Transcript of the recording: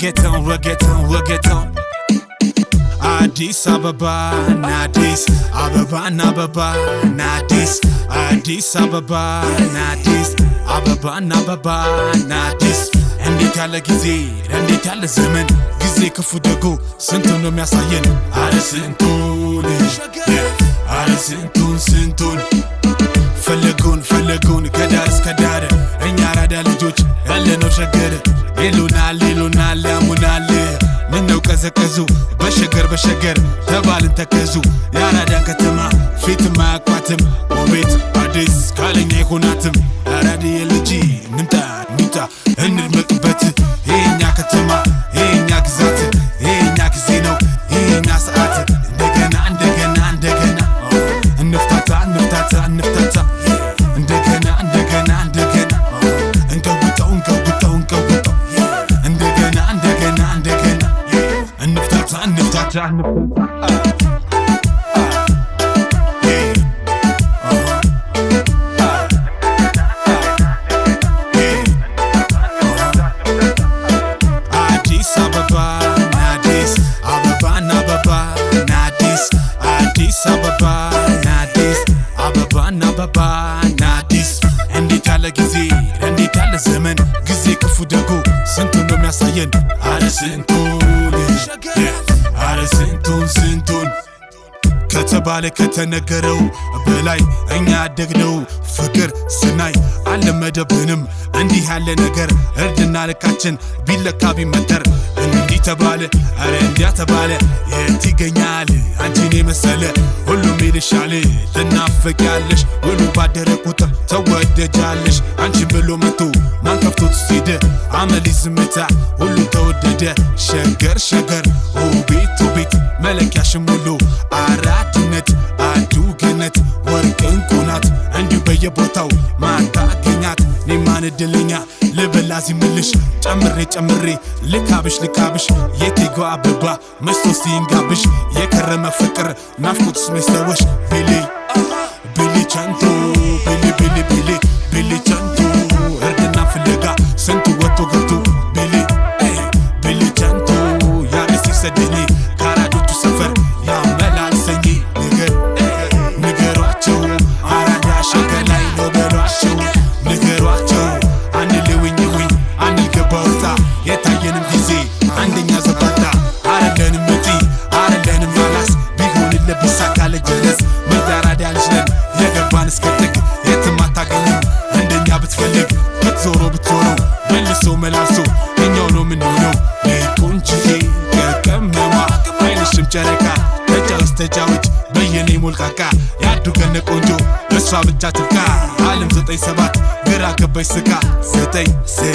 reggaeton Addis Ababa Addis Ababa Addis Ababa Addis እንዴት ያለ ጊዜ እንዴት ያለ ዘመን ጊዜ ክፉ ደጎ ስንቱን ነው የሚያሳየን አረ ስንቱን ፈለጉን ከዳር እስከ ዳር እኛ አራዳ ልጆች ያለነው ሸገር ይሉናል ያሙናል ምነው ቀዘቀዙ በሸገር ተባልን ተከዙ የአራዳን ከተማ ፊት ማያቋትም ውቤት አዲስ ካለኛ ይሆናትም አራዳዬ ልጅ ንምጣ እንድመቅበት የኛ ከተማ የኛ ግዛት የኛ ጊዜ ነው የኛ ሰዓት እንደገና እንፍታታ እንደገና እንቀውጠው እንደገና እንፍታታ Addis እንዴት ያለ ጊዜ እንዴት ያለ ዘመን ጊዜ ክፉ ደጎ ስንቱን ነው የሚያሳየን አረ ስንቱን ከተባለ ከተነገረው በላይ እኛ ያደግነው ፍቅር ስናይ አልለመደብንም እንዲህ ያለ ነገር እርድና ልካችን ቢለካ ቢመተር እንዲህ ተባለ አረ እንዲያ ተባለ የት ይገኛል አንቺን የመሰለ ሁሉም ይልሻል ትናፍቂያለሽ ሁሉ ባደረ ቁጥር ተወደጃለሽ አንቺን ብሎ መቶ ማን ከፍቶት ሲደ አመሊ ዝምታ ሁሉ ተወደደ ሸገር ውቤት መለኪያሽም ሁሉ አራድነት አዱገነት ወርቅ እንቁ ናት እንዲሁ በየቦታው ማታገኛት ኔማን እድለኛ ልበላዚ ምልሽ ጨምሬ ልካብሽ የቴጓ አበባ መስቶስ ይንጋብሽ የከረመ ፍቅር ናፍቆትስ መስለወሽ ቢሊ ቻንቶ እርድና ፍለጋ ስንቱ ወጥቶ ገብቶ ቢሊ ቻንቶ ያለሲ ሰደኝ ካራዶቹ ሰፈር ያመላልሰኝ ንገሯቸው አራዳ ሸገላይ ነው በሏቸው ንገሯቸው አንልውኝ አንልገባውታ የታየንም ጊዜ አንደኛ ዘባታ አረለንም መጪ አረለንም ማላስ ቢሆን ለብሳ ካለ ጀለስ ምዳራዳ ልጅነን የገባን እስከጥግ የትም አታገኝም እንደኛ ብትፈልግ ብትዞረው መልሶ መላልሶ እኛው ነው ምንሆነው ለቁንጅዬ ከቀመማ አይንሽም ጨረቃ ተጫወች በየኔ ሞልቃቃ ያዱገነ ቆንጆ እሷ ብቻ ትብቃ ዓለም 97 ግራ ገባች ስቃ 97